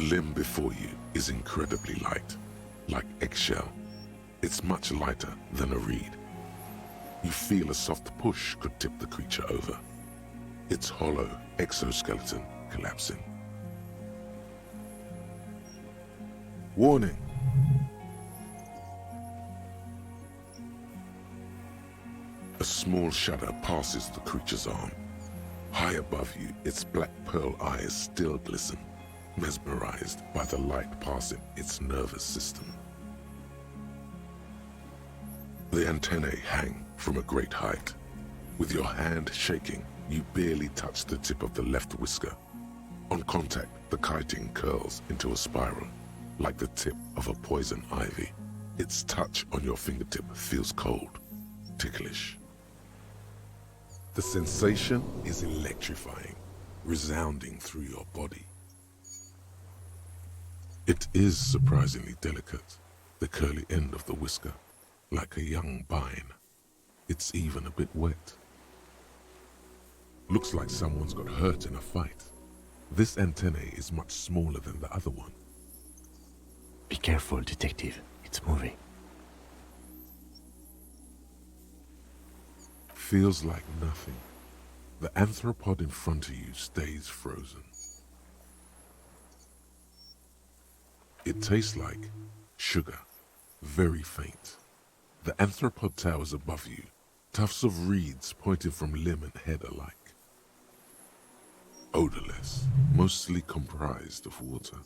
limb before you is incredibly light, like eggshell. It's much lighter than a reed. You feel a soft push could tip the creature over. Its hollow exoskeleton collapsing. Warning! A small shudder passes the creature's arm. High above you, its black pearl eyes still glisten, mesmerized by the light passing its nervous system. The antennae hang from a great height. With your hand shaking, you barely touch the tip of the left whisker. On contact, the chitin curls into a spiral, like the tip of a poison ivy. Its touch on your fingertip feels cold, ticklish. The sensation is electrifying, resounding through your body. It is surprisingly delicate, the curly end of the whisker, like a young vine. It's even a bit wet. Looks like someone's got hurt in a fight. This antennae is much smaller than the other one. Be careful, detective. It's moving. Feels like nothing. The arthropod in front of you stays frozen. It tastes like sugar, very faint. The arthropod towers above you, tufts of reeds pointing from limb and head alike. Odorless, mostly comprised of water.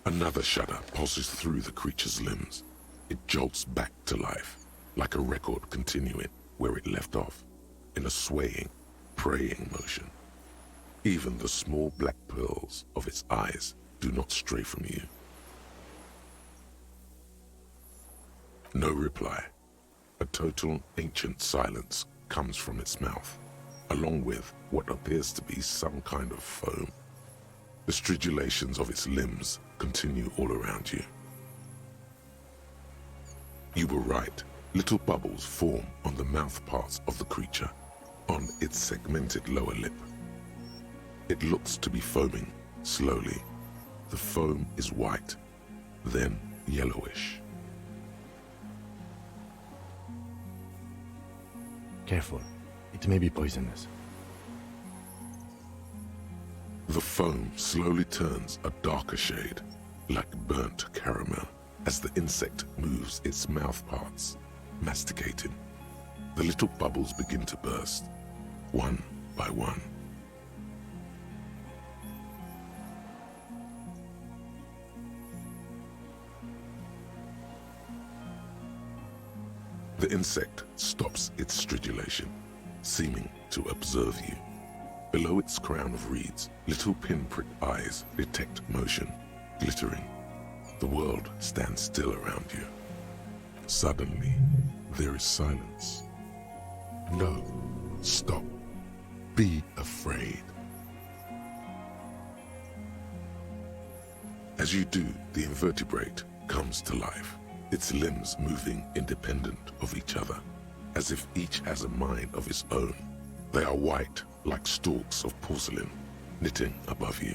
Another shudder pulses through the creature's limbs. It jolts back to life, like a record continuing where it left off, in a swaying, praying motion. Even the small black pearls of its eyes do not stray from you. No reply. A total ancient silence comes from its mouth, along with what appears to be some kind of foam. The stridulations of its limbs continue all around you. You were right. Little bubbles form on the mouth parts of the creature, on its segmented lower lip. It looks to be foaming slowly. The foam is white, then yellowish. Careful. It may be poisonous. The foam slowly turns a darker shade, like burnt caramel, as the insect moves its mouth parts, masticating. The little bubbles begin to burst, one by one. The insect stops its stridulation, seeming to observe you. Below its crown of reeds, little pinprick eyes detect motion, glittering. The world stands still around you. Suddenly, there is silence. No, stop. Be afraid. As you do, the invertebrate comes to life, its limbs moving independent of each other, as if each has a mind of its own. They are white, like stalks of porcelain, knitting above you,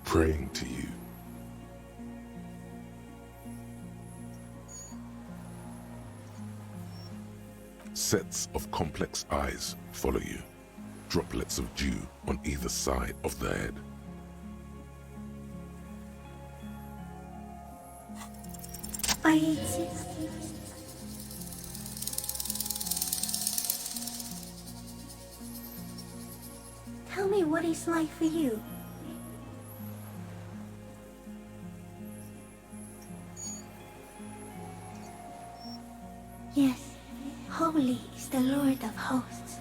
praying to you. Sets of complex eyes follow you, droplets of dew on either side of the head. Tell me what it's like for you. Yes, holy is the Lord of hosts,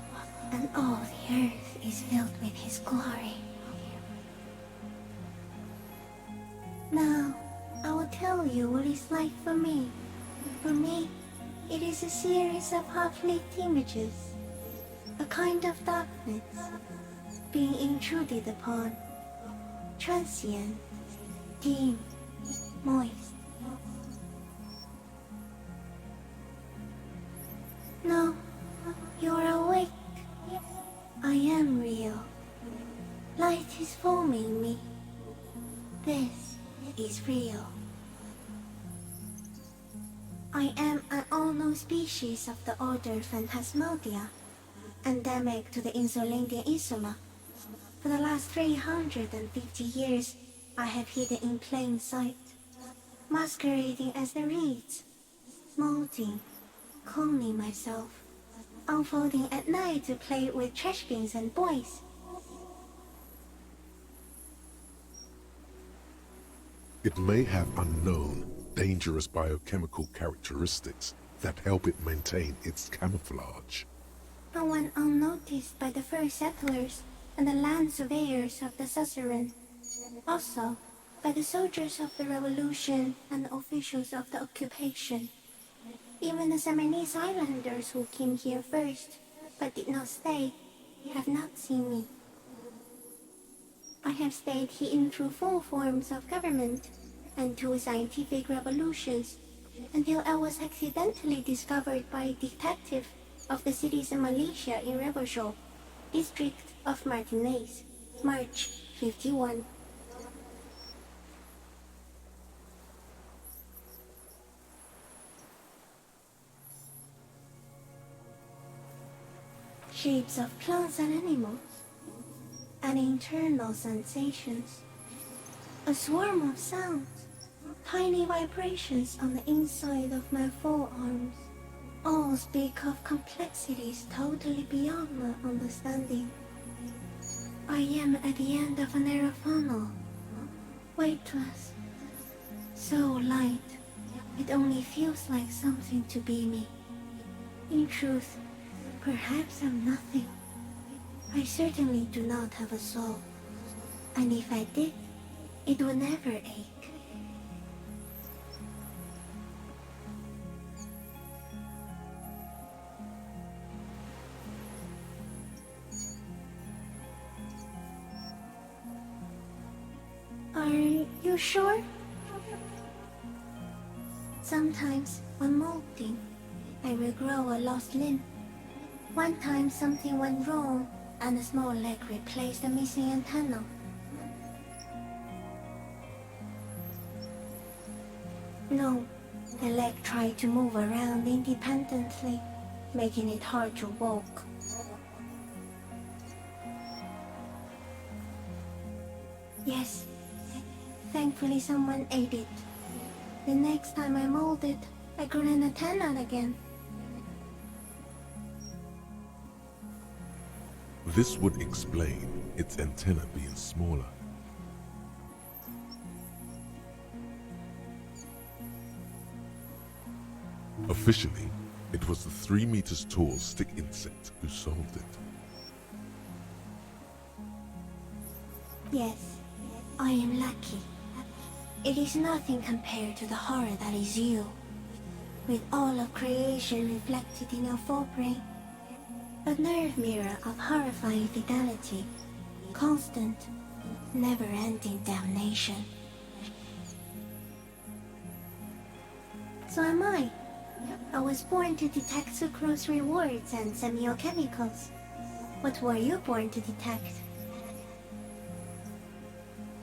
and all the earth is filled with his glory. Now, I will tell you what it's like for me. For me, it is a series of half-lit images, a kind of darkness, being intruded upon, transient, dim, moist. No, you're awake. I am real. Light is is real. I am an unknown species of the order Phantasmadia, endemic to the Insulindian Insula. For the last 350 years, I have hidden in plain sight, masquerading as the reeds, molting, cloning myself, unfolding at night to play with trash bins and boys. It may have unknown, dangerous biochemical characteristics that help it maintain its camouflage. And went unnoticed by the first settlers and the land surveyors of the suzerain. Also, by the soldiers of the revolution and the officials of the occupation. Even the Seminoles Islanders who came here first, but did not stay, have not seen me. I have stayed hidden through 4 forms of government and 2 scientific revolutions until I was accidentally discovered by a detective of the citizen militia in Reverchol, district of Martinez, March 51. Shapes of plants and animals, and internal sensations, a swarm of sounds, tiny vibrations on the inside of my forearms, all speak of complexities totally beyond my understanding. I am at the end of a narrow funnel, weightless, so light, it only feels like something to be me. In truth, perhaps I'm nothing. I certainly do not have a soul, and if I did, it would never ache. Are you sure? Sometimes, when molting, I will grow a lost limb. One time something went wrong, and a small leg replaced the missing antenna. No, the leg tried to move around independently, making it hard to walk. Yes, thankfully someone ate it. The next time I molded, I grew an antenna again. This would explain its antenna being smaller. Officially, it was the 3 meters tall stick insect who solved it. Yes, I am lucky. It is nothing compared to the horror that is you, with all of creation reflected in your forebrain. A nerve mirror of horrifying fidelity, constant, never-ending damnation. So am I. I was born to detect sucrose rewards and semiochemicals. What were you born to detect?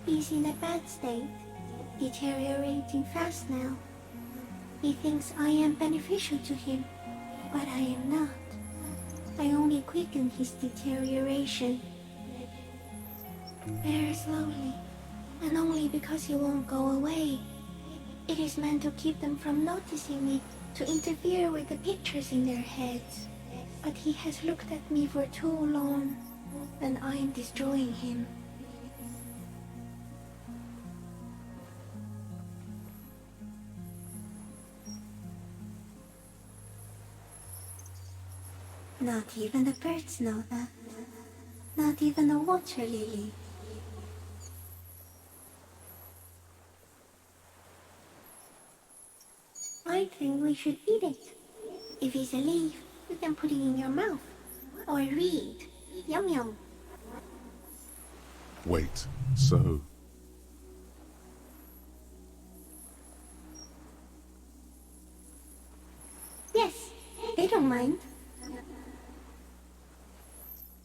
He's in a bad state, deteriorating fast now. He thinks I am beneficial to him, but I am not. I only quicken his deterioration. Very slowly, and only because he won't go away. It is meant to keep them from noticing me, to interfere with the pictures in their heads. But he has looked at me for too long, and I am destroying him. Not even the birds know that. Not even the water lily. I think we should eat it. If it's a leaf, you can put it in your mouth. Or read. Yum yum. Wait, so... Yes, they don't mind.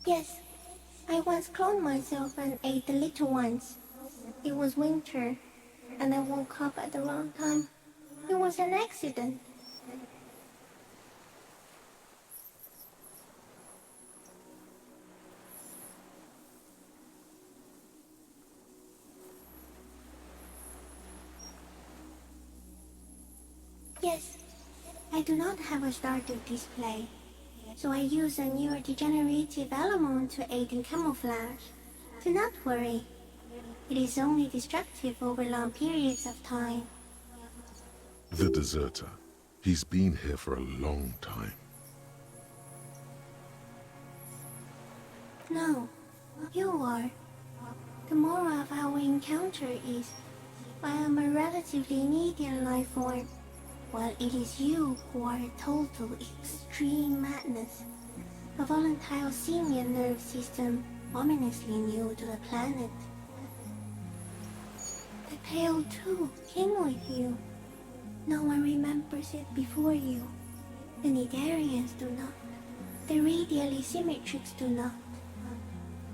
Yes, I once cloned myself and ate the little ones. It was winter, and I woke up at the wrong time. It was an accident. Yes, I do not have a starter display, so I use a neurodegenerative element to aid in camouflage. Do not worry. It is only destructive over long periods of time. The deserter. He's been here for a long time. No, you are. The moral of our encounter is, I am a relatively medium life form, while it is you who are a total extreme madness. A volatile simian nerve system ominously new to the planet. The Pale too came with you. No one remembers it before you. The Nidarians do not. The radially symmetrics do not.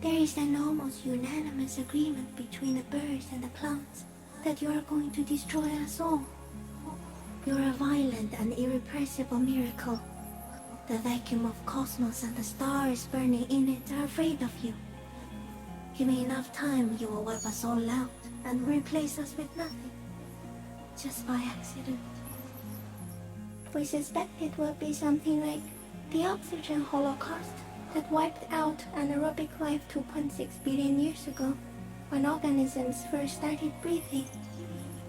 There is an almost unanimous agreement between the birds and the plants that you are going to destroy us all. You're a violent and irrepressible miracle. The vacuum of cosmos and the stars burning in it are afraid of you. Give me enough time, you will wipe us all out and replace us with nothing. Just by accident. We suspect it will be something like the oxygen holocaust that wiped out anaerobic life 2.6 billion years ago, when organisms first started breathing.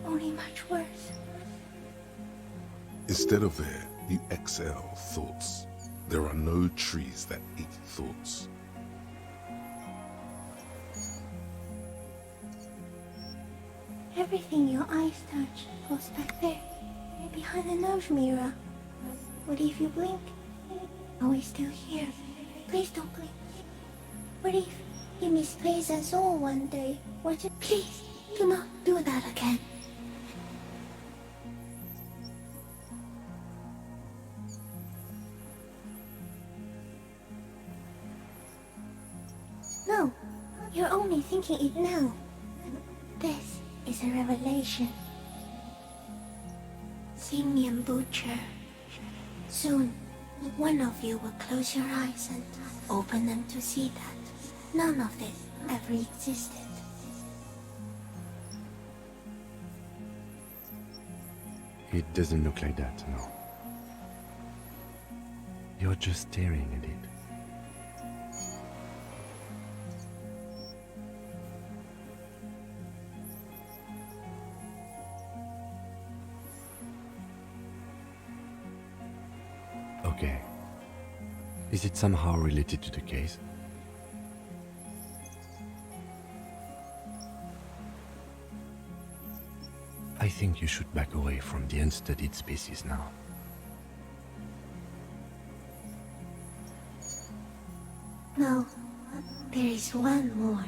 Only much worse. Instead of air, you exhale thoughts. There are no trees that eat thoughts. Everything your eyes touch goes back there, behind the nose mirror. What if you blink? Are we still here? Please don't blink. What if you misplace us all one day? Please, do not do that again. No, you're only thinking it now. This is a revelation. Simian Butcher. Soon, one of you will close your eyes and open them to see that none of this ever existed. It doesn't look like that, no. You're just staring at it. Okay. Is it somehow related to the case? I think you should back away from the unstudied species now. No, there is one more.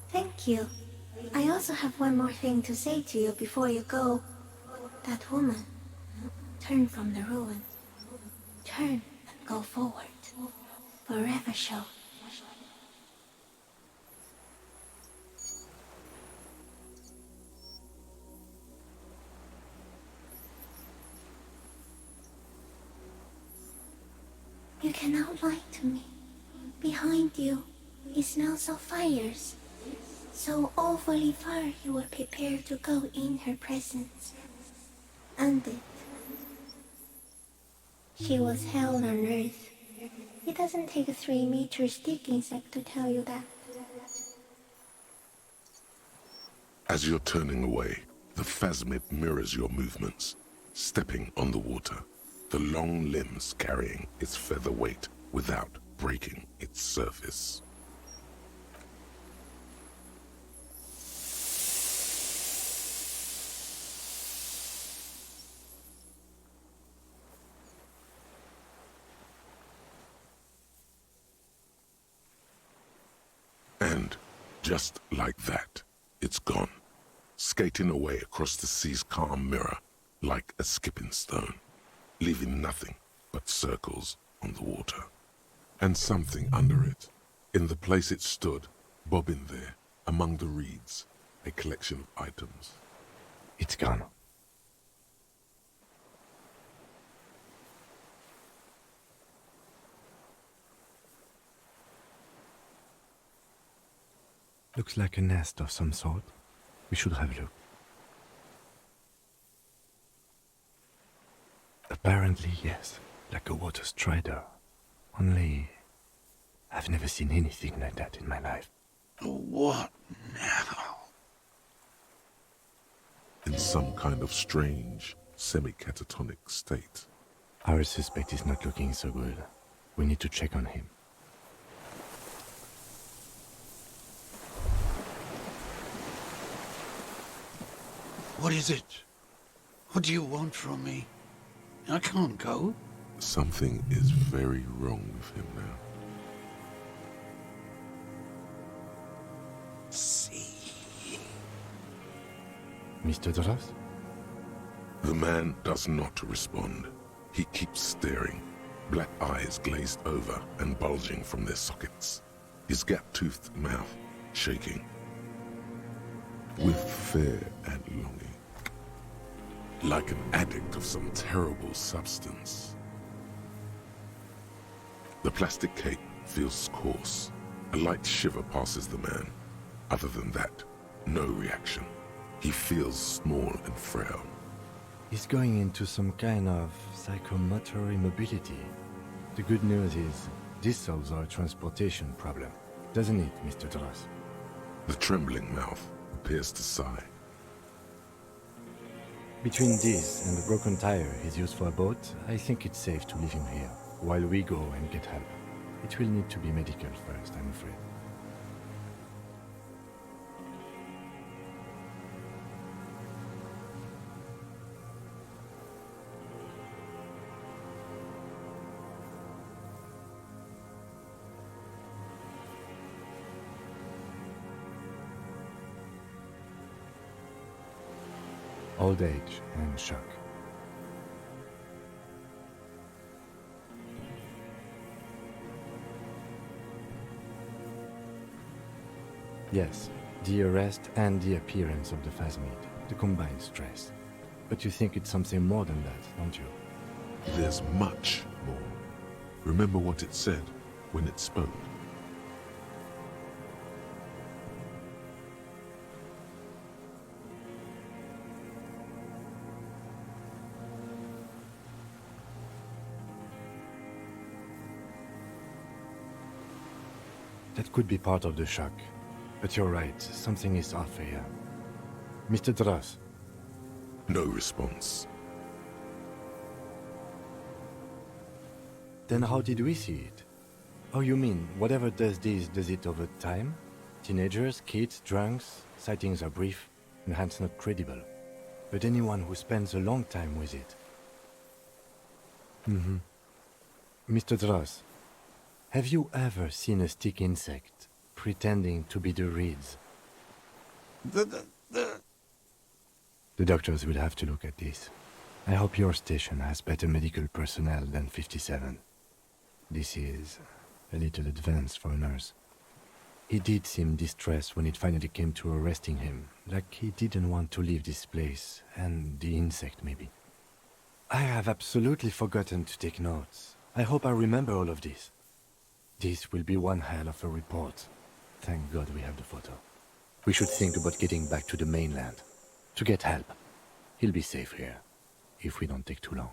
Thank you. I also have one more thing to say to you before you go. That woman, turn from the ruin. Turn and go forward. Forever show. You cannot lie to me. Behind you, it smells of fires. So awfully far you were prepared to go in her presence. And it. She was hell on earth. It doesn't take a 3-meter stick insect to tell you that. As you're turning away, the phasmid mirrors your movements, stepping on the water, the long limbs carrying its feather weight without breaking its surface. And just like that, it's gone, skating away across the sea's calm mirror like a skipping stone, leaving nothing but circles on the water, and something under it. In the place it stood, bobbing there, among the reeds, a collection of items. It's gone. Looks like a nest of some sort. We should have a look. Apparently, yes, like a water strider. Only, I've never seen anything like that in my life. What now? In some kind of strange, semi-catatonic state. Our suspect is not looking so good. We need to check on him. What is it? What do you want from me? I can't go. Something is very wrong with him now. See. Mr. Dross? The man does not respond. He keeps staring, black eyes glazed over and bulging from their sockets, his gap-toothed mouth shaking with fear and longing, like an addict of some terrible substance. The plastic cape feels coarse. A light shiver passes the man. Other than that, no reaction. He feels small and frail. He's going into some kind of psychomotor immobility. The good news is, this solves our transportation problem. Doesn't it, Mr. Dross? The trembling mouth appears to sigh. Between this and the broken tire he's used for a boat, I think it's safe to leave him here, while we go and get help. It will need to be medical first, I'm afraid. Old age and shock. Yes, the arrest and the appearance of the phasmid, the combined stress. But you think it's something more than that, don't you? There's much more. Remember what it said when it spoke. That could be part of the shock. But you're right, something is off here. Mr. Dross. No response. Then how did we see it? Oh, you mean, whatever does this, does it over time? Teenagers, kids, drunks, sightings are brief, and hence not credible. But anyone who spends a long time with it. Mr. Dross, have you ever seen a stick insect pretending to be the reeds? The The doctors will have to look at this. I hope your station has better medical personnel than 57. This is a little advanced for a nurse. He did seem distressed when it finally came to arresting him, like he didn't want to leave this place, and the insect maybe. I have absolutely forgotten to take notes. I hope I remember all of this. This will be one hell of a report. Thank God we have the photo. We should think about getting back to the mainland. To get help. He'll be safe here, if we don't take too long.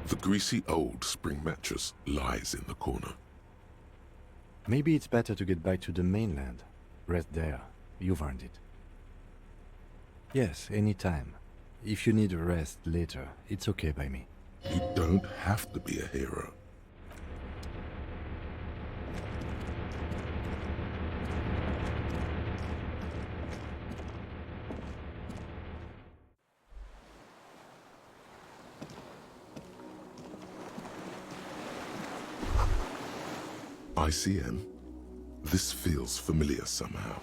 The greasy old spring mattress lies in the corner. Maybe it's better to get back to the mainland. Rest there. You've earned it. Yes, anytime. If you need a rest later, it's okay by me. You don't have to be a hero. ICN? This feels familiar somehow.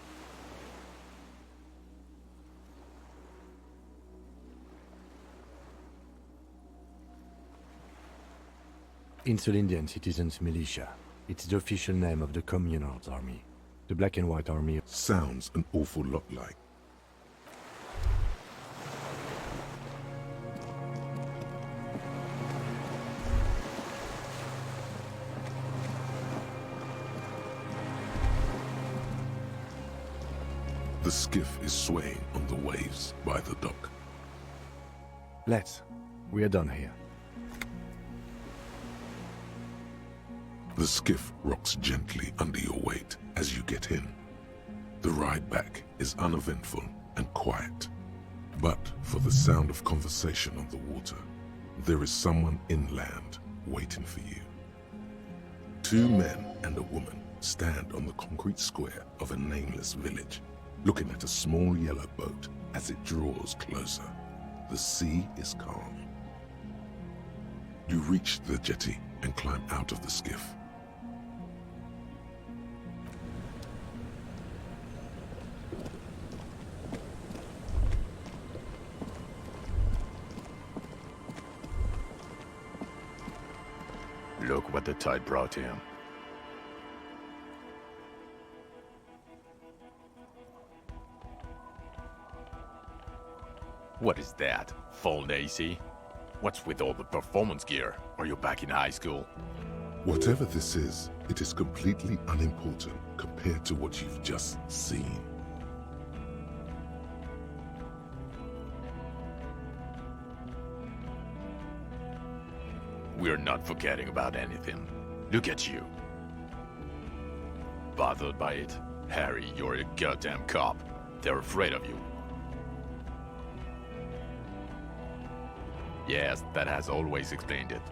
Insulindian Citizens Militia. It's the official name of the Communards Army. The Black and White Army. Sounds an awful lot like. The skiff is swaying on the waves by the dock. Let's. We are done here. The skiff rocks gently under your weight as you get in. The ride back is uneventful and quiet. But for the sound of conversation on the water, there is someone inland waiting for you. Two men and a woman stand on the concrete square of a nameless village, looking at a small yellow boat as it draws closer. The sea is calm. You reach the jetty and climb out of the skiff. Look what the tide brought him. What is that? Phone AC? What's with all the performance gear? Are you back in high school? Whatever this is, it is completely unimportant compared to what you've just seen. We're not forgetting about anything. Look at you. Bothered by it? Harry, you're a goddamn cop. They're afraid of you. Yes, that has always explained it.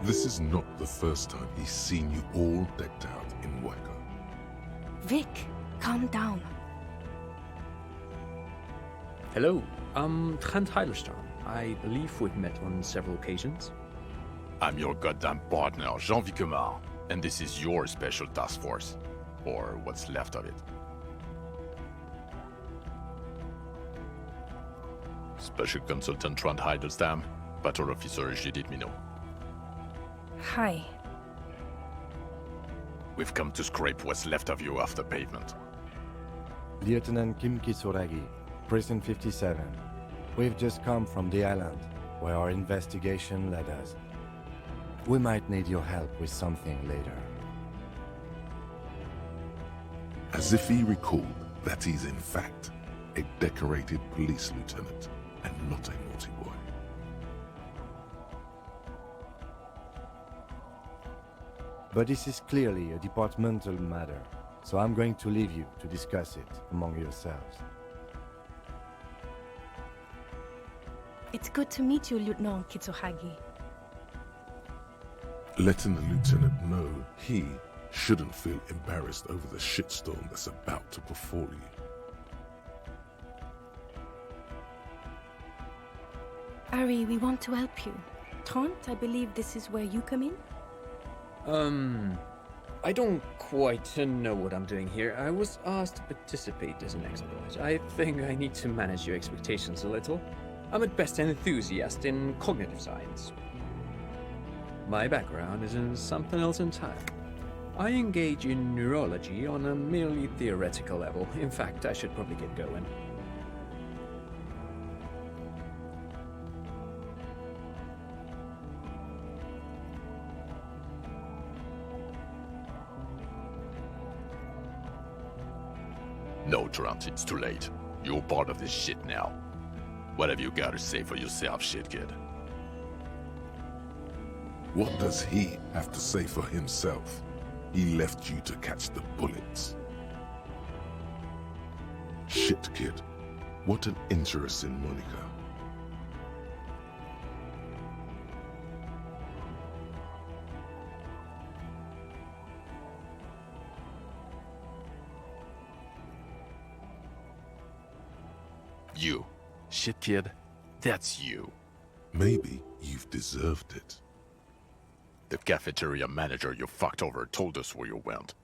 This is not the first time he's seen you all decked out in Waco. Vic, calm down. Hello, I'm Trent Heidelstein. I believe we've met on several occasions. I'm your goddamn partner, Jean-Vic Quemar, and this is your special task force. Or what's left of it. Special Consultant Trent Heidelstein, Battle Officer Judith Minot. Hi. We've come to scrape what's left of you off the pavement. Lieutenant Kim Kisuragi, Prison 57. We've just come from the island, where our investigation led us. We might need your help with something later. As if he recalled that he's in fact a decorated police lieutenant and not a naughty boy. But this is clearly a departmental matter, so I'm going to leave you to discuss it among yourselves. It's good to meet you, Lieutenant Kitsuhagi. Letting the lieutenant know he shouldn't feel embarrassed over the shitstorm that's about to befall you. Ari, we want to help you. Trent, I believe this is where you come in? I don't quite know what I'm doing here. I was asked to participate as an expert. I think I need to manage your expectations a little. I'm at best an enthusiast in cognitive science. My background is in something else entirely. I engage in neurology on a merely theoretical level. In fact, I should probably get going. No, Trent, it's too late. You're part of this shit now. What have you got to say for yourself, shit kid? What does he have to say for himself? He left you to catch the bullets. Shit, kid. What an interesting moniker. You. Shit kid, that's you. Maybe you've deserved it. The cafeteria manager you fucked over told us where you went.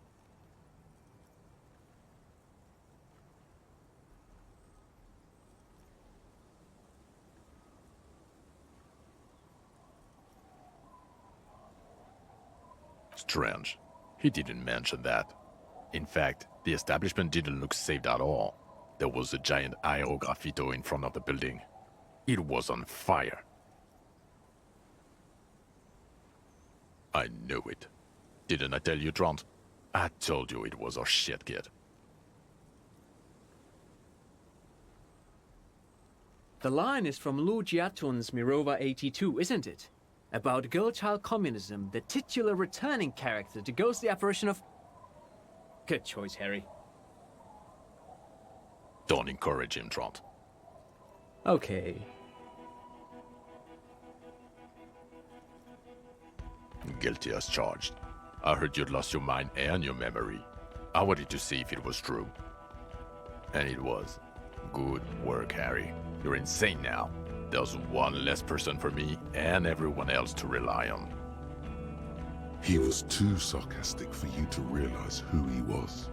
Strange. He didn't mention that. In fact, the establishment didn't look saved at all. There was a giant aerograffito in front of the building. It was on fire. I knew it. Didn't I tell you, Trant? I told you it was our shit, kid. The line is from Lu Jiatun's Mirova 82, isn't it? About girl-child communism, the titular returning character to ghost the apparition of... Good choice, Harry. Don't encourage him, Trant. Okay. Guilty as charged. I heard you'd lost your mind and your memory. I wanted to see if it was true. And it was. Good work, Harry. You're insane now. There's one less person for me and everyone else to rely on. He was too sarcastic for you to realize who he was.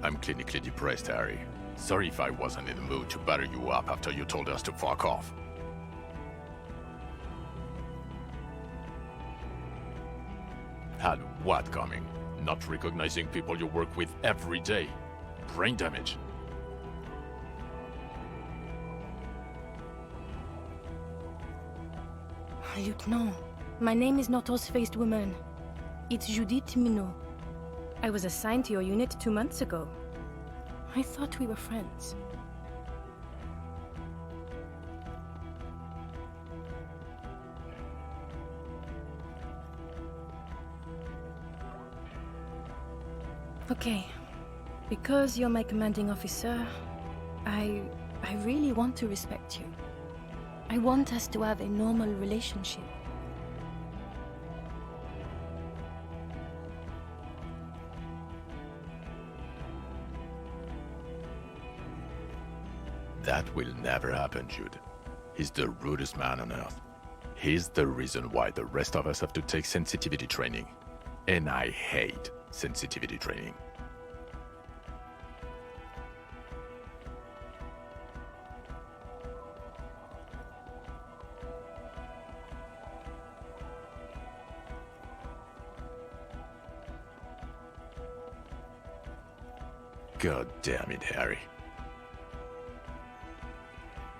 I'm clinically depressed, Harry. Sorry if I wasn't in the mood to batter you up after you told us to fuck off. Had what coming? Not recognizing people you work with every day. Brain damage. Lieutenant, my name is not Horse-Faced Woman. It's Judith Minot. I was assigned to your unit 2 months ago. I thought we were friends. Okay. Because you're my commanding officer, I really want to respect you. I want us to have a normal relationship. That will never happen, Jude. He's the rudest man on earth. He's the reason why the rest of us have to take sensitivity training. And I hate sensitivity training. God damn it, Harry.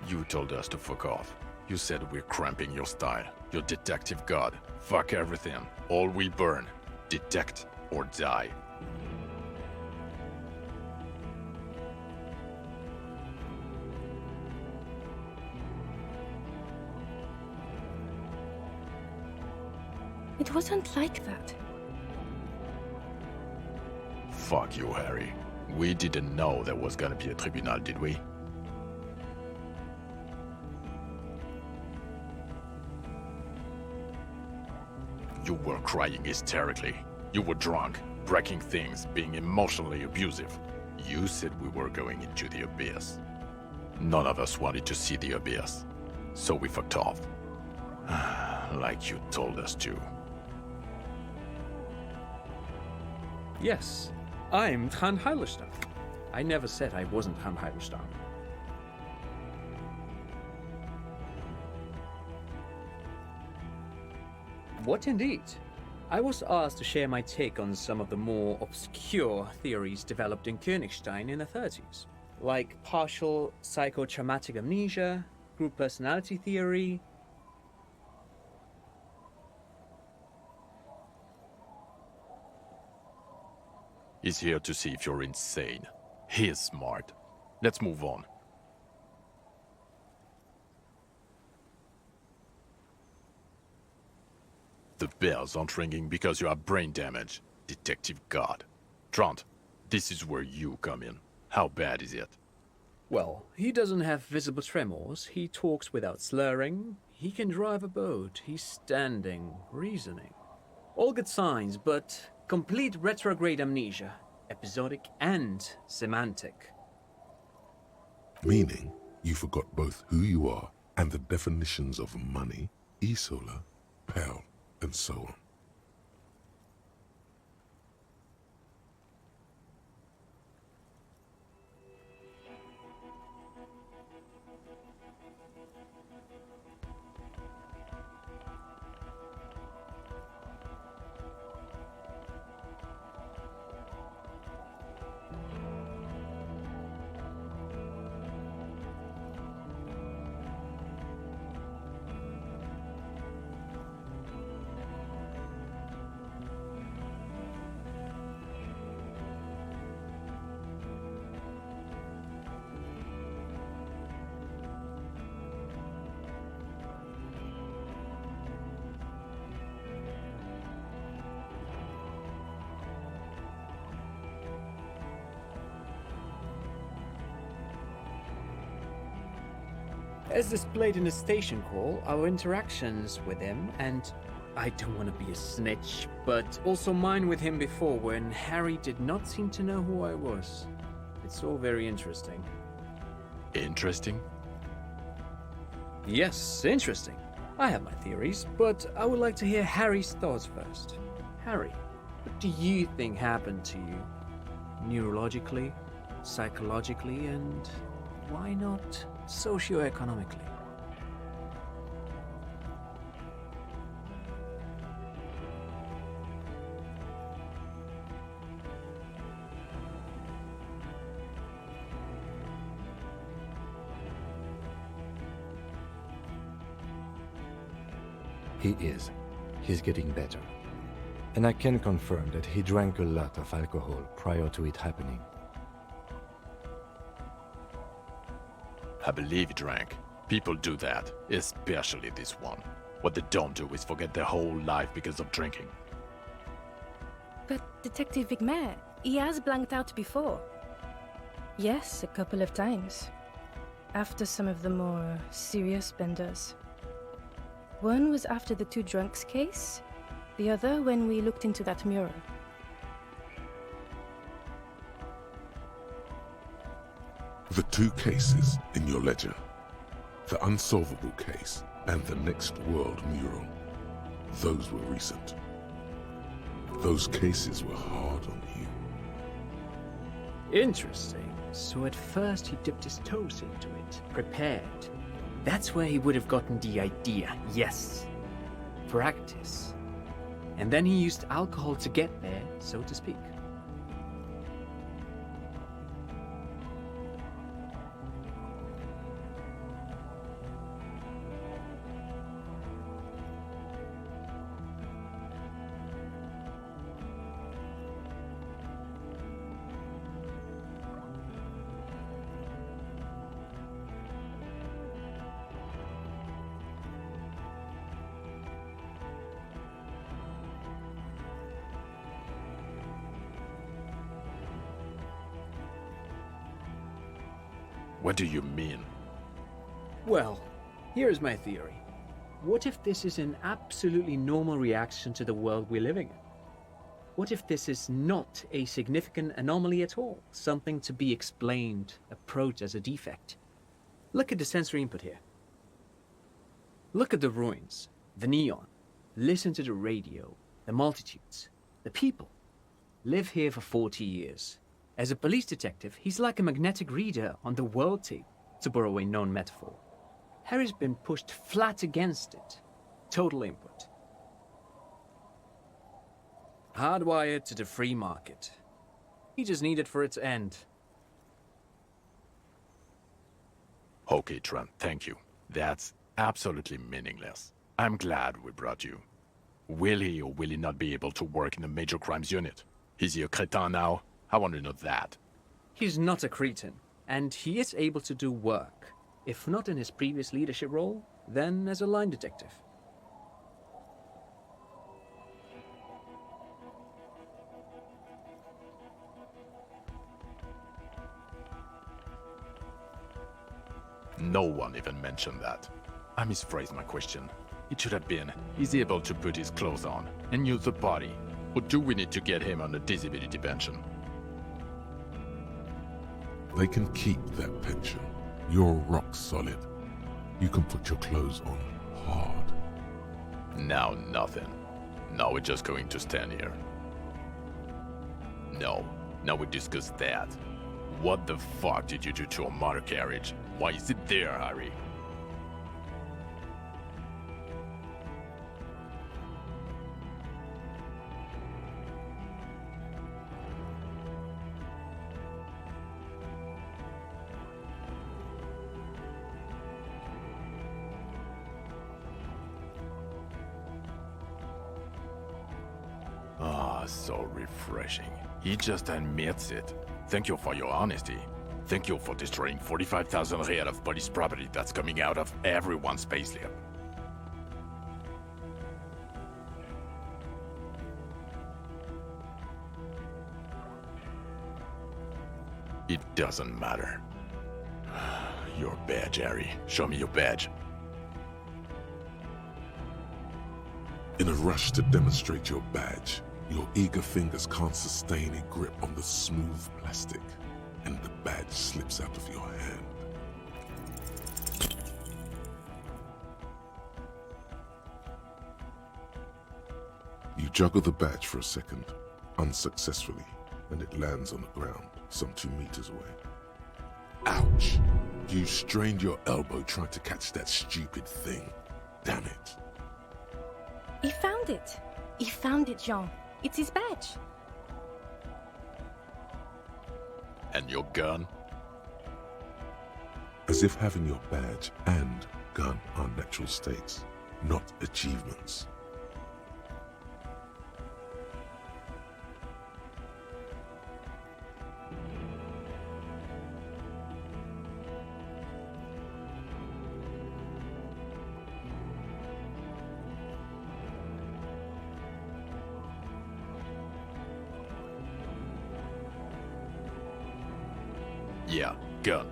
You told us to fuck off. You said we're cramping your style. Your detective god. Fuck everything. All we burn. Detect or die. It wasn't like that. Fuck you, Harry. We didn't know there was gonna be a tribunal, did we? You were crying hysterically. You were drunk, breaking things, being emotionally abusive. You said we were going into the abyss. None of us wanted to see the abyss. So we fucked off. Like you told us to. Yes, I'm Trant Heilerstein. I never said I wasn't Trant Heilerstein. What indeed? I was asked to share my take on some of the more obscure theories developed in Königstein in the 30s, like partial psychotraumatic amnesia, group personality theory. He's here to see if you're insane. He is smart. Let's move on. The bells aren't ringing because you have brain damage, Detective God. Trant, this is where you come in. How bad is it? Well, he doesn't have visible tremors, he talks without slurring, he can drive a boat, he's standing, reasoning. All good signs, but complete retrograde amnesia, episodic and semantic. Meaning, you forgot both who you are and the definitions of money, Isola, Pell, and so on. As displayed in the station call, our interactions with him, and I don't want to be a snitch, but also mine with him before when Harry did not seem to know who I was. It's all very interesting. Interesting? Yes, interesting. I have my theories, but I would like to hear Harry's thoughts first. Harry, what do you think happened to you? Neurologically, psychologically, and why not socioeconomically? He is. He's getting better. And I can confirm that he drank a lot of alcohol prior to it happening. I believe he drank. People do that, especially this one. What they don't do is forget their whole life because of drinking. But Detective Vigmer, he has blanked out before. Yes, a couple of times. After some of the more serious benders. One was after the two drunks case, the other when we looked into that mural. The two cases in your ledger, the unsolvable case and the Next World mural, those were recent. Those cases were hard on you. Interesting. So at first he dipped his toes into it, prepared. That's where he would have gotten the idea, yes. Practice. And then he used alcohol to get there, so to speak. What do you mean? Well, here's my theory. What if this is an absolutely normal reaction to the world we're living in? What if this is not a significant anomaly at all? Something to be explained, approached as a defect? Look at the sensory input here. Look at the ruins, the neon. Listen to the radio, the multitudes, the people. Live here for 40 years. As a police detective, he's like a magnetic reader on the world tape, to borrow a known metaphor. Harry's been pushed flat against it. Total input. Hardwired to the free market. He just needed for its end. Okay, Trent, thank you. That's absolutely meaningless. I'm glad we brought you. Will he or will he not be able to work in a major crimes unit? Is he a crétin now? I want to know that. He's not a cretin, and he is able to do work. If not in his previous leadership role, then as a line detective. No one even mentioned that. I misphrased my question. It should have been, is he able to put his clothes on and use the body? Or do we need to get him on a disability pension? They can keep that pension. You're rock solid. You can put your clothes on hard. Now nothing. Now we're just going to stand here. No, now we discuss that. What the fuck did you do to a motor carriage? Why is it there, Harry? Ah, so refreshing. He just admits it. Thank you for your honesty. Thank you for destroying 45,000 real of police property that's coming out of everyone's payslip. It doesn't matter. Your badge, Harry. Show me your badge. In a rush to demonstrate your badge, your eager fingers can't sustain a grip on the smooth plastic, and the badge slips out of your hand. You juggle the badge for a second, unsuccessfully, and it lands on the ground, some 2 meters away. Ouch! You strained your elbow trying to catch that stupid thing. Damn it. He found it. He found it, Jean. It's his badge. And your gun? As if having your badge and gun are natural states, not achievements. Yeah, gun.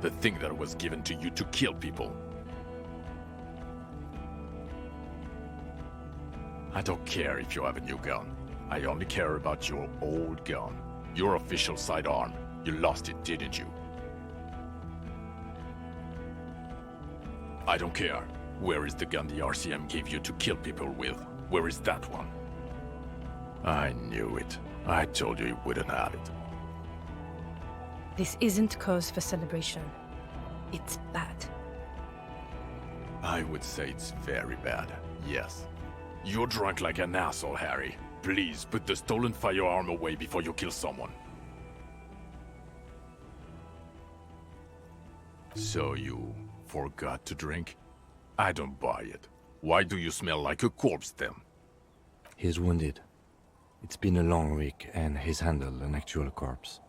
The thing that was given to you to kill people. I don't care if you have a new gun. I only care about your old gun. Your official sidearm. You lost it, didn't you? I don't care. Where is the gun the RCM gave you to kill people with? Where is that one? I knew it. I told you you wouldn't have it. This isn't cause for celebration. It's bad. I would say it's very bad, yes. You're drunk like an asshole, Harry. Please put the stolen firearm away before you kill someone. So you forgot to drink? I don't buy it. Why do you smell like a corpse then? He's wounded. It's been a long week, and he's handled an actual corpse.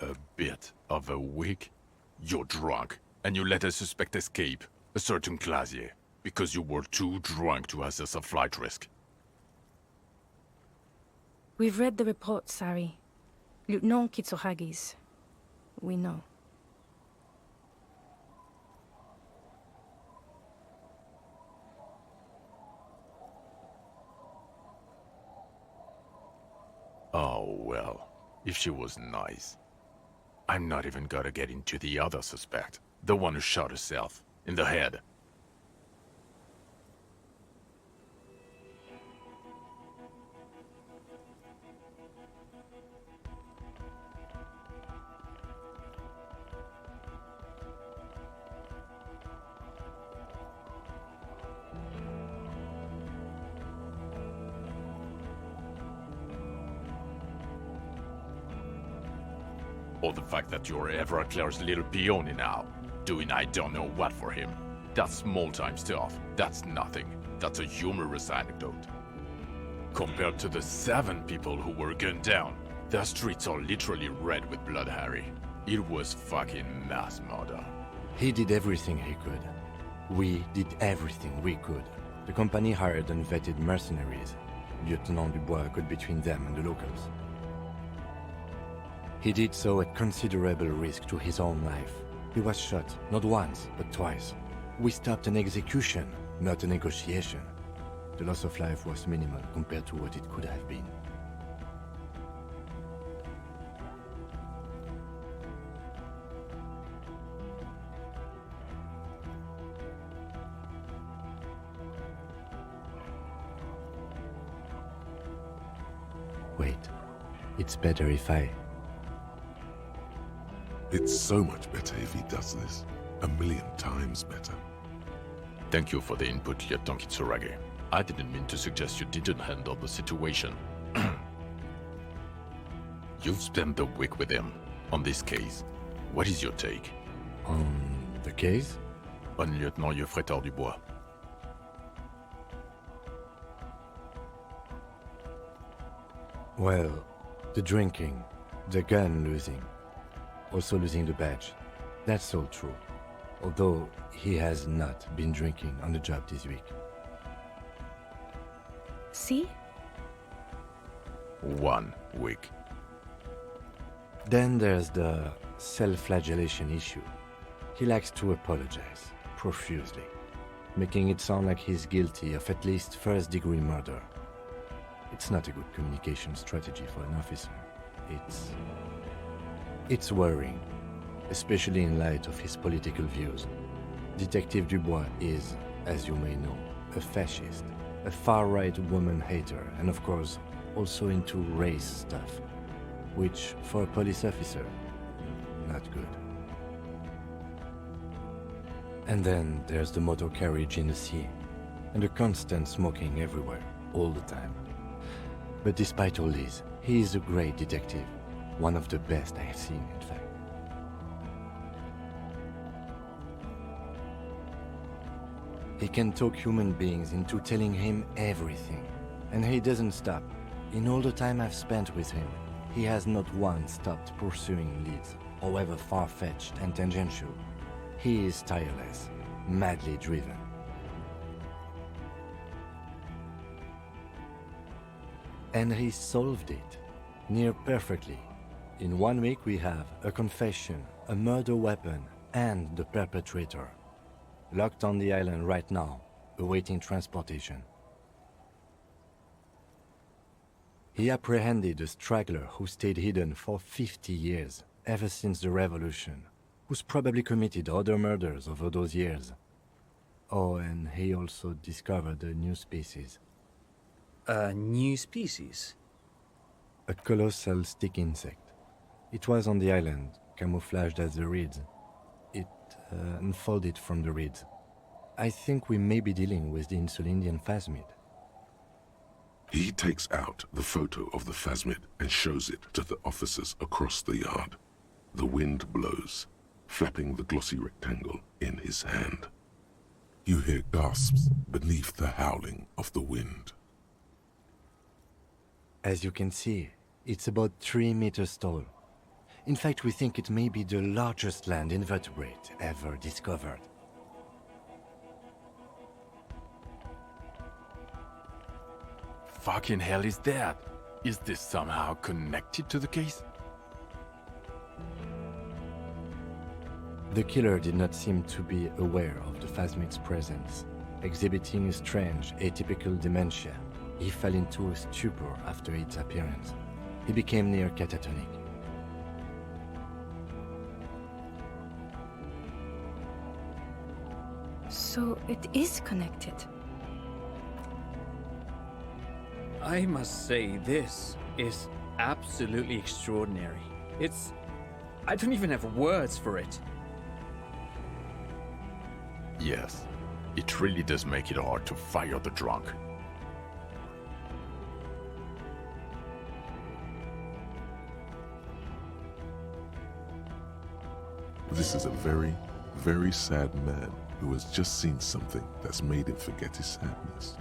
A bit of a week? You're drunk, and you let a suspect escape, a certain Clasier, because you were too drunk to assess a flight risk. We've read the reports, Harry. Lieutenant Kitsuhagi's. We know. Oh, well, if she was nice. I'm not even gonna get into the other suspect, the one who shot herself, in the head. Or the fact that you're Everett Claire's little peony now. doing I don't know what for him. That's small-time stuff. That's nothing. That's a humorous anecdote. Compared to the 7 people who were gunned down, the streets are literally red with blood, Harry. It was fucking mass murder. He did everything he could. We did everything we could. The company hired unvetted mercenaries. Lieutenant Dubois got between them and the locals. He did so at considerable risk to his own life. He was shot, not once, but twice. We stopped an execution, not a negotiation. The loss of life was minimal compared to what it could have been. Wait, it's better if I... It's so much better if he does this. 1,000,000 times better. Thank you for the input, Lieutenant Kitsuragi. I didn't mean to suggest you didn't handle the situation. You've spent the week with him on this case. What is your take? On the case? On Lieutenant Geoffrey Dubois. Well, the drinking, the gun losing, also losing the badge. That's all true. Although he has not been drinking on the job this week. See? 1 week. Then there's the self-flagellation issue. He likes to apologize, profusely, making it sound like he's guilty of at least first-degree murder. It's not a good communication strategy for an officer. It's worrying, especially in light of his political views. Detective Dubois is, as you may know, a fascist, a far-right woman hater, and of course, also into race stuff, which, for a police officer, not good. And then there's the motor carriage in the sea, and the constant smoking everywhere, all the time. But despite all this, he is a great detective, one of the best I have seen, in fact. He can talk human beings into telling him everything, and he doesn't stop. In all the time I've spent with him, he has not once stopped pursuing leads, however far-fetched and tangential. He is tireless, madly driven. And he solved it, near perfectly. In 1 week we have a confession, a murder weapon, and the perpetrator. Locked on the island right now, awaiting transportation. He apprehended a straggler who stayed hidden for 50 years, ever since the revolution, who's probably committed other murders over those years. Oh, and he also discovered a new species. A new species? A colossal stick insect. It was on the island, camouflaged as the reeds. It unfolded from the reeds. I think we may be dealing with the Insulindian phasmid. He takes out the photo of the phasmid and shows it to the officers across the yard. The wind blows, flapping the glossy rectangle in his hand. You hear gasps beneath the howling of the wind. As you can see, it's about 3 meters tall. In fact, we think it may be the largest land invertebrate ever discovered. Fucking hell is that? Is this somehow connected to the case? The killer did not seem to be aware of the phasmid's presence. Exhibiting a strange, atypical dementia, he fell into a stupor after its appearance. He became near catatonic. So it is connected. I must say, this is absolutely extraordinary. I don't even have words for it. Yes, it really does make it hard to fire the drunk. This is a very, very sad man who has just seen something that's made him forget his sadness.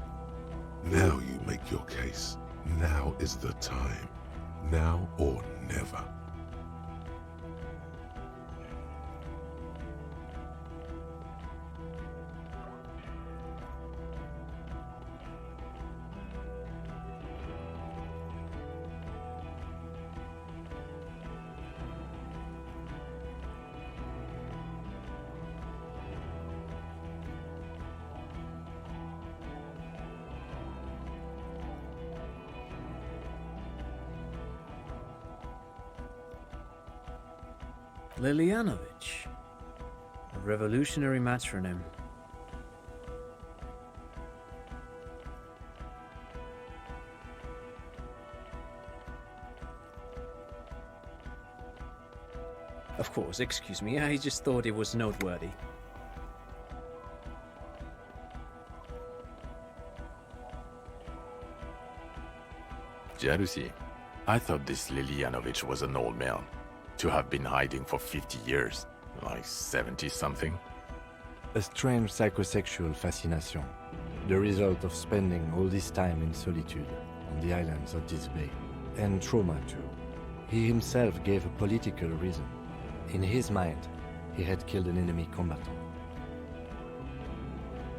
Now you make your case. Now is the time. Now or never. Lilianovich. A revolutionary matronym. Of course, excuse me, I just thought it was noteworthy. Jealousy. I thought this Lilianovich was an old man. To have been hiding for 50 years. Like 70-something. A strange psychosexual fascination. The result of spending all this time in solitude on the islands of this bay. And trauma too. He himself gave a political reason. In his mind, he had killed an enemy combatant.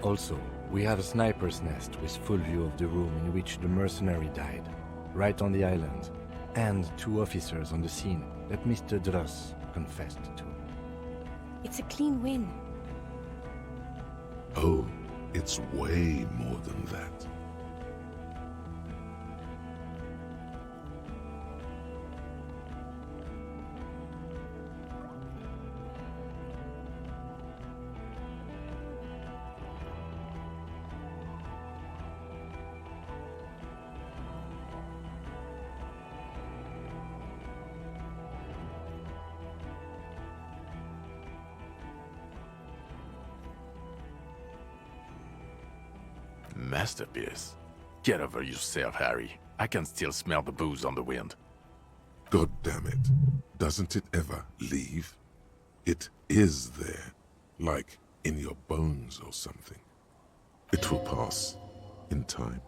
Also, we have a sniper's nest with full view of the room in which the mercenary died, right on the island, and 2 officers on the scene that Mr. Dross confessed to. It's a clean win. Oh, it's way more than that. Masterpiece. Get over yourself, Harry. I can still smell the booze on the wind. God damn it. Doesn't it ever leave? It is there. Like in your bones or something. It will pass. In time.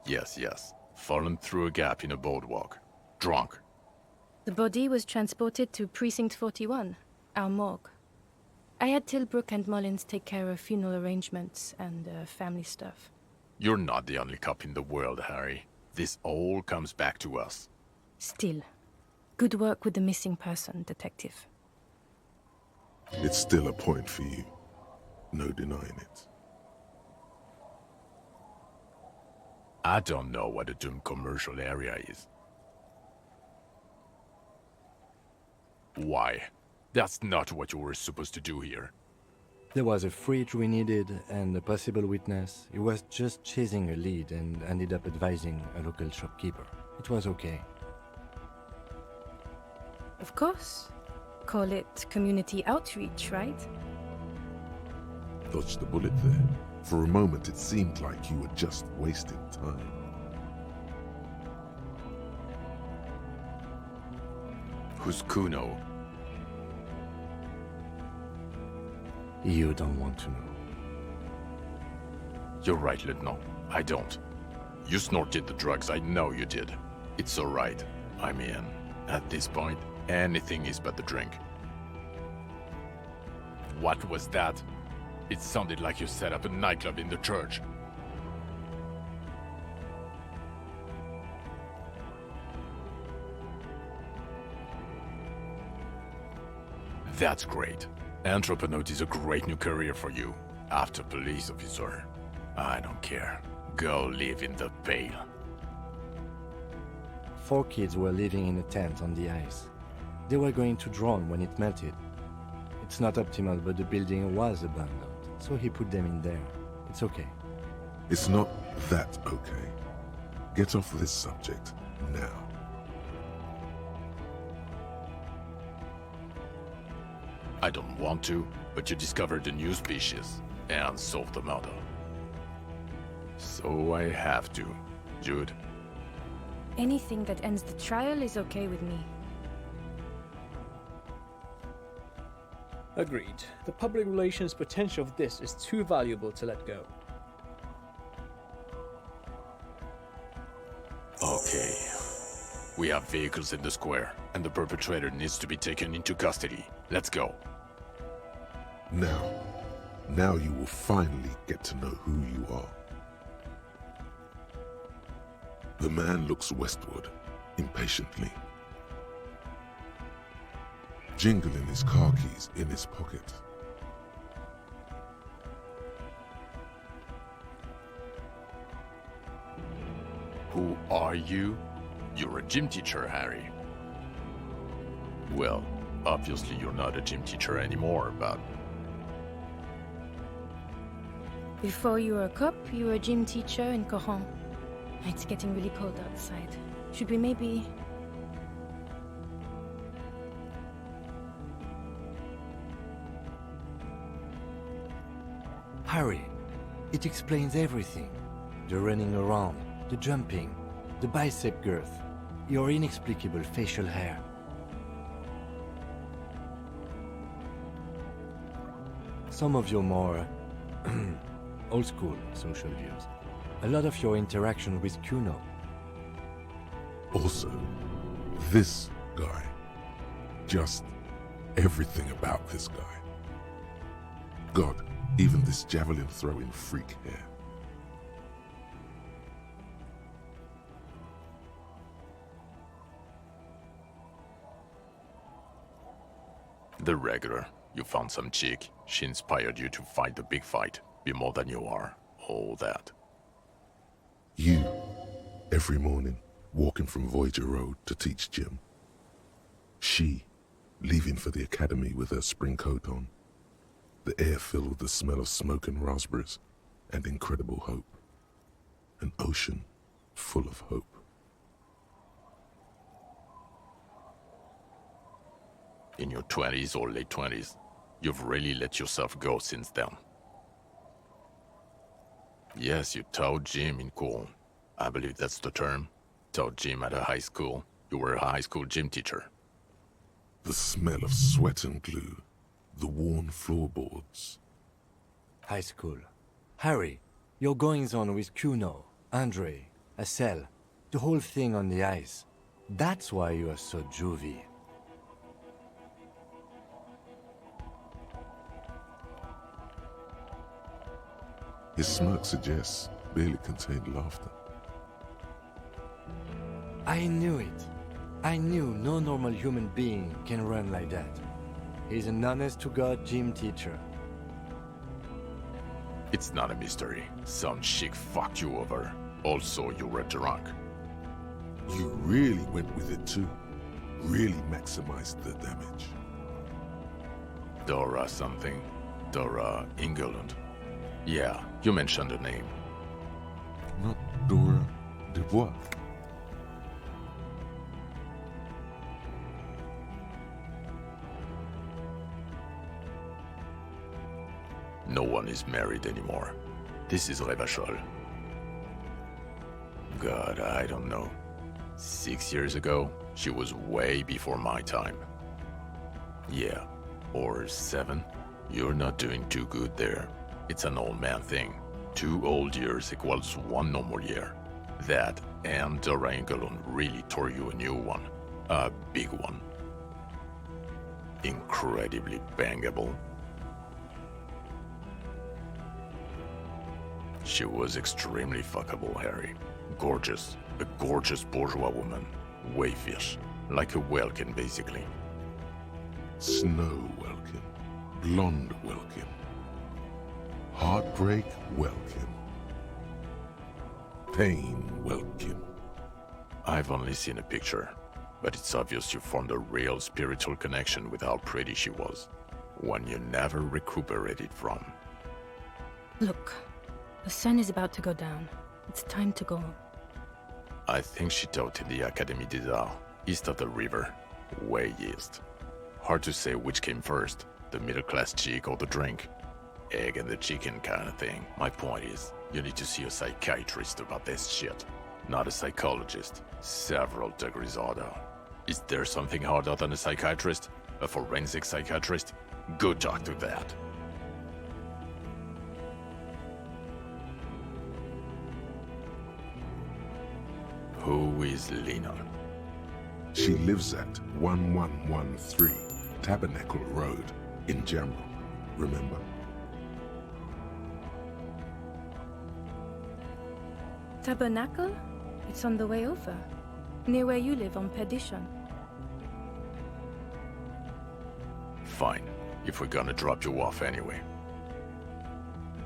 Yes. Fallen through a gap in a boardwalk. Drunk. The body was transported to Precinct 41, our morgue. I had Tilbrook and Mullins take care of funeral arrangements and family stuff. You're not the only cop in the world, Harry. This all comes back to us. Still, good work with the missing person, Detective. It's still a point for you. No denying it. I don't know what a doomed commercial area is. Why? That's not what you were supposed to do here. There was a fridge we needed and a possible witness. He was just chasing a lead and ended up advising a local shopkeeper. It was okay. Of course. Call it community outreach, right? Dodged the bullet there. For a moment it seemed like you were just wasting time. Who's Kuno? You don't want to know. You're right, Lieutenant. I don't. You snorted the drugs, I know you did. It's alright. I'm in. At this point, anything is but the drink. What was that? It sounded like you set up a nightclub in the church. That's great. Entrepreneurship is a great new career for you. After police officer. I don't care. Go live in the Pale. 4 kids were living in a tent on the ice. They were going to drown when it melted. It's not optimal, but the building was abandoned, so he put them in there. It's okay. It's not that okay. Get off this subject now. I don't want to, but you discovered a new species and solved the murder. So I have to, Jude. Anything that ends the trial is okay with me. Agreed. The public relations potential of this is too valuable to let go. Okay. We have vehicles in the square, and the perpetrator needs to be taken into custody. Let's go. Now you will finally get to know who you are. The man looks westward, impatiently, jingling his car keys in his pocket. Who are you? You're a gym teacher, Harry. Well, obviously you're not a gym teacher anymore, but... Before you were a cop, you were a gym teacher in Coron. It's getting really cold outside. Should we maybe... Harry, it explains everything. The running around, the jumping, the bicep girth, your inexplicable facial hair. Some of your more old-school social views. A lot of your interaction with Kuno. Also, this guy. Just everything about this guy. God, even this javelin-throwing freak here. The regular. You found some chick. She inspired you to fight the big fight. Be more than you are. All that. You, every morning, walking from Voyager Road to teach gym. She, leaving for the academy with her spring coat on. The air filled with the smell of smoke and raspberries and incredible hope. An ocean full of hope. In your 20s or late 20s, you've really let yourself go since then. Yes, you taught gym in Cool. I believe that's the term. Taught gym at a high school. You were a high school gym teacher. The smell of sweat and glue. The worn floorboards. High school. Harry, your goings-on with Kuno, Andre, Acel, the whole thing on the ice. That's why you are so juvie. His smirk suggests barely contained laughter. I knew it. I knew no normal human being can run like that. He's an honest-to-God gym teacher. It's not a mystery. Some chick fucked you over. Also, you were drunk. You really went with it too. Really maximized the damage. Dora something. Dora England. Yeah, you mentioned her name. Not Dora Dubois. No one is married anymore. This is Revachol. God, I don't know. 6 years ago, she was way before my time. Yeah, or 7. You're not doing too good there. It's an old man thing. 2 old years equals 1 normal year. That and Dora Engelund really tore you a new one. A big one. Incredibly bangable. She was extremely fuckable, Harry. Gorgeous. A gorgeous bourgeois woman. Wayfish. Like a Welkin, basically. Snow Welkin. Blonde Welkin. Heartbreak Welkin. Pain Welkin. I've only seen a picture, but it's obvious you formed a real spiritual connection with how pretty she was. One you never recuperated from. Look, the sun is about to go down. It's time to go. I think she taught in the Académie des Arts, east of the river. Way east. Hard to say which came first, the middle-class chick or the drink. Egg and the chicken kind of thing. My point is, you need to see a psychiatrist about this shit. Not a psychologist. Several degrees harder. Is there something harder than a psychiatrist? A forensic psychiatrist? Go talk to that. Who is Lena? She lives at 1113 Tabernacle Road in Jamrock, remember? Tabernacle? It's on the way over. Near where you live on Perdition. Fine, if we're gonna drop you off anyway.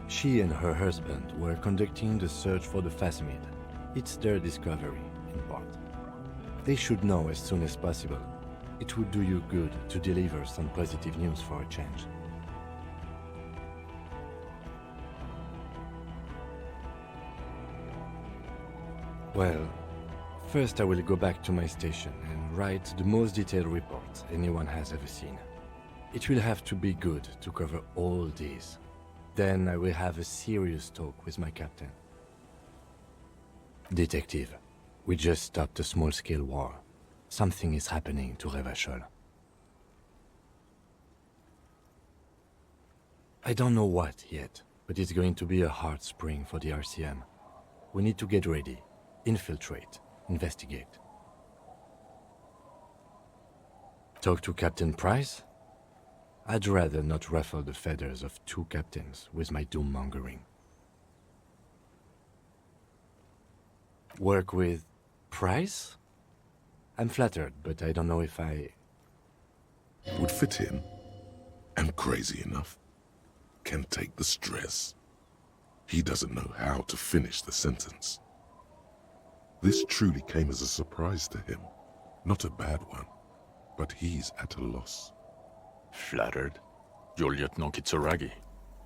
She and her husband were conducting the search for the Phasmid. It's their discovery, in part. They should know as soon as possible. It would do you good to deliver some positive news for a change. Well, first I will go back to my station and write the most detailed report anyone has ever seen. It will have to be good to cover all these. Then I will have a serious talk with my captain. Detective, we just stopped a small-scale war. Something is happening to Revachol. I don't know what yet, but it's going to be a hard spring for the RCM. We need to get ready, infiltrate, investigate. Talk to Captain Price? I'd rather not ruffle the feathers of two captains with my doom-mongering. Work with Price? I'm flattered, but I don't know if I... Would fit in, and crazy enough, can take the stress. He doesn't know how to finish the sentence. This truly came as a surprise to him. Not a bad one, but he's at a loss. Flattered? You're Lieutenant Kitsuragi.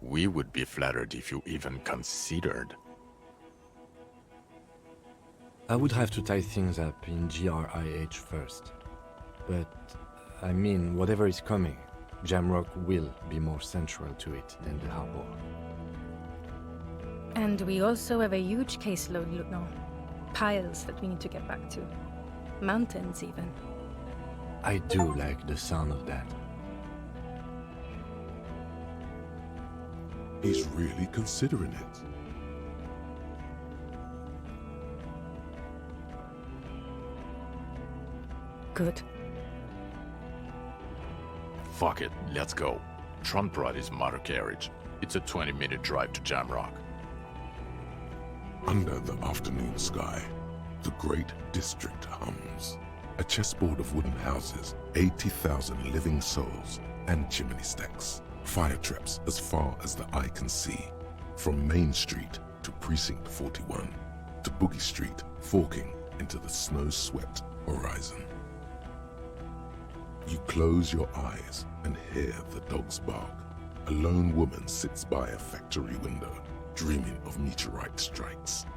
We would be flattered if you even considered. I would have to tie things up in GRIH first. But, I mean, whatever is coming, Jamrock will be more central to it than the harbor. And we also have a huge caseload, Lieutenant. Piles that we need to get back to. Mountains, even. I do like the sound of that. He's really considering it. Good. Fuck it, let's go. Tron brought his motor carriage. It's a 20-minute drive to Jamrock. Under the afternoon sky, the great district hums. A chessboard of wooden houses, 80,000 living souls, and chimney stacks. Fire traps as far as the eye can see. From Main Street to Precinct 41, to Boogie Street, forking into the snow-swept horizon. You close your eyes and hear the dogs bark. A lone woman sits by a factory window, dreaming of meteorite strikes.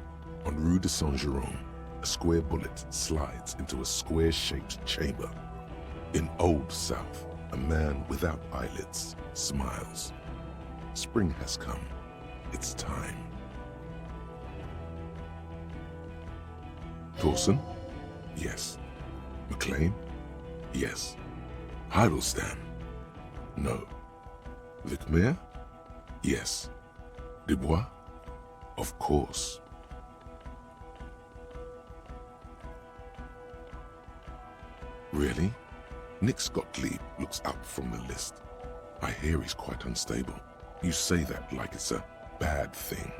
On Rue de Saint-Jérôme, a square bullet slides into a square-shaped chamber. In Old South, a man without eyelids smiles. Spring has come. It's time. Dawson? Yes. McLean? Yes. Heidelstam? No. Vicmair? Yes. Dubois? Of course. Really? Nick Gottlieb looks up from the list. I hear he's quite unstable. You say that like it's a bad thing.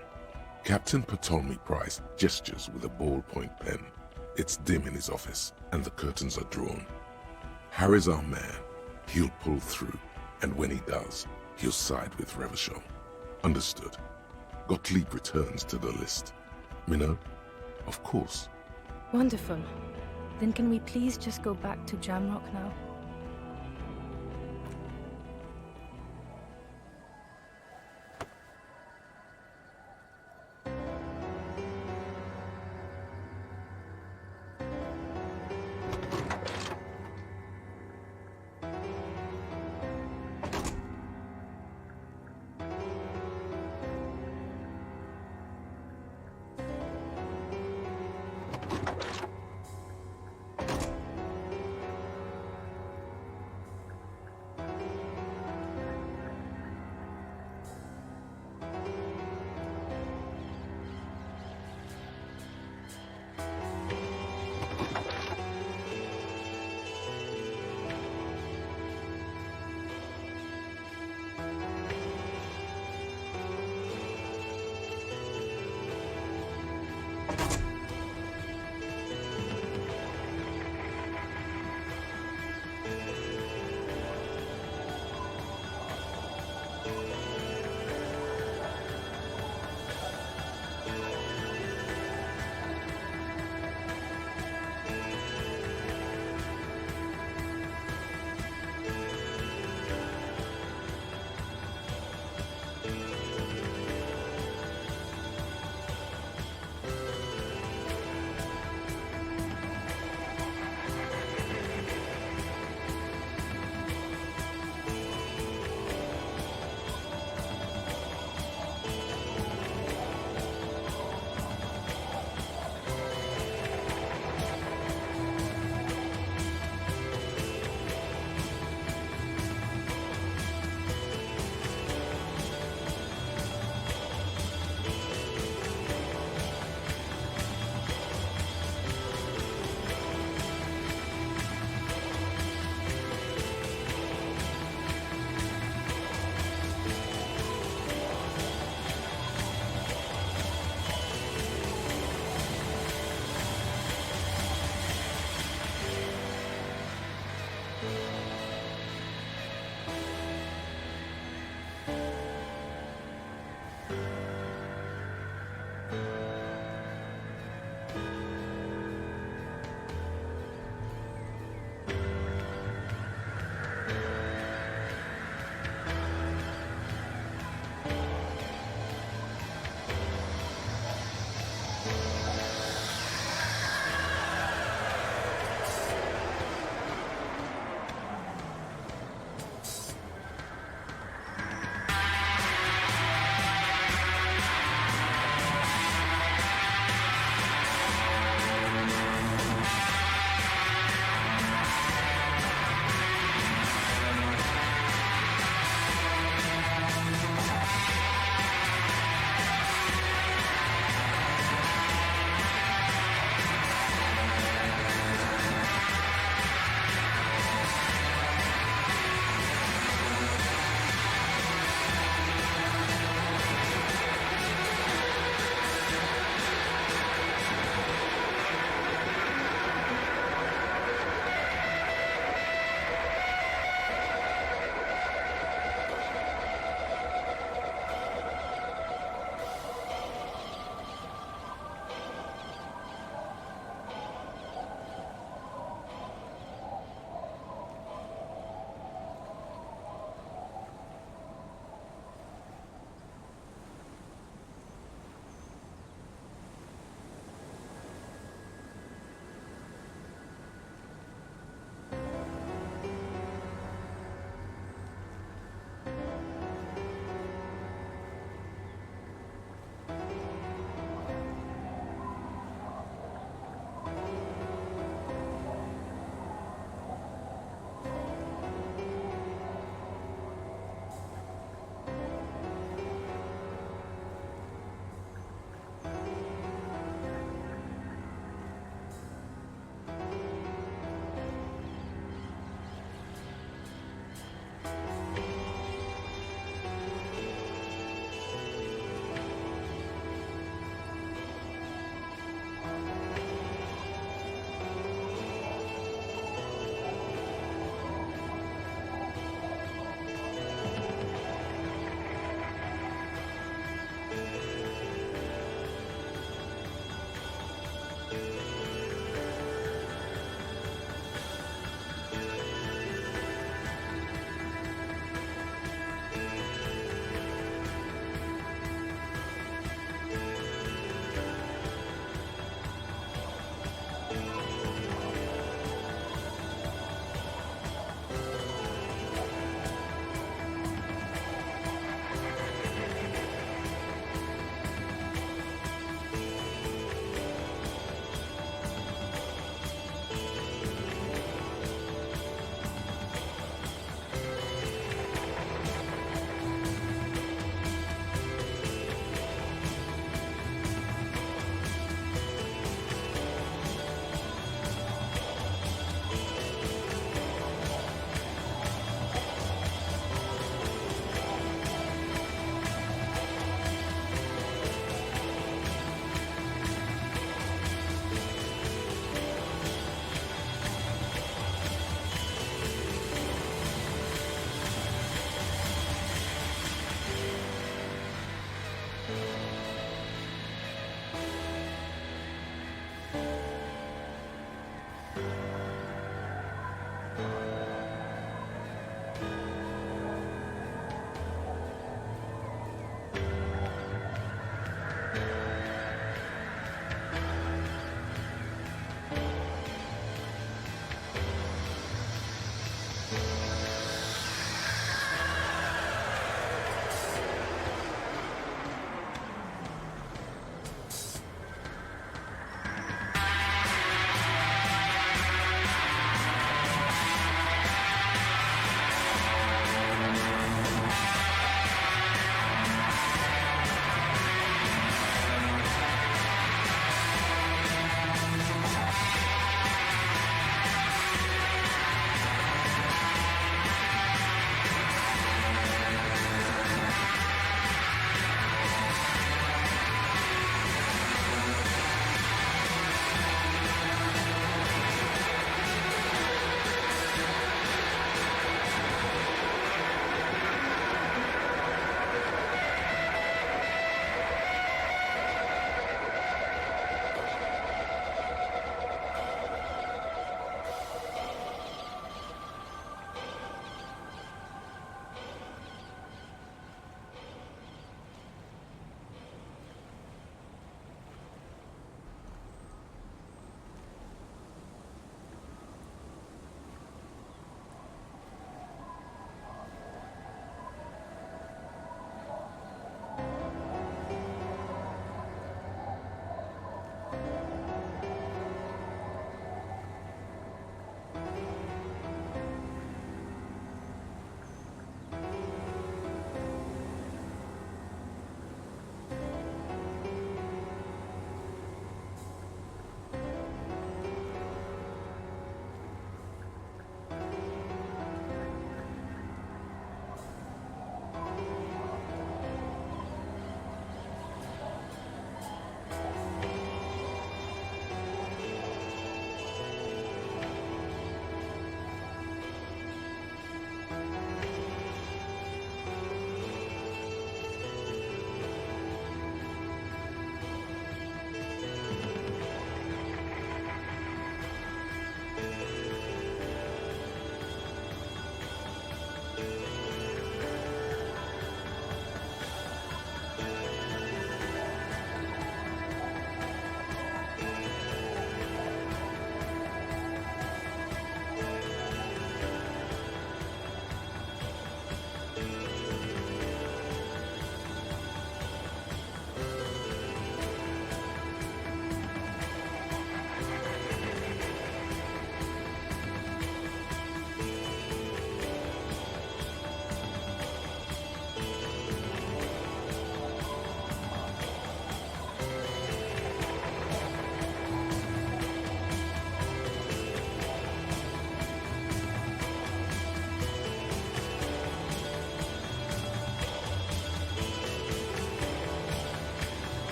Captain Ptolemy Price gestures with a ballpoint pen. It's dim in his office, and the curtains are drawn. Harry's our man. He'll pull through, and when he does, he'll side with Revachol. Understood. Gottlieb returns to the list. Minot? Of course. Wonderful. Then can we please just go back to Jamrock now?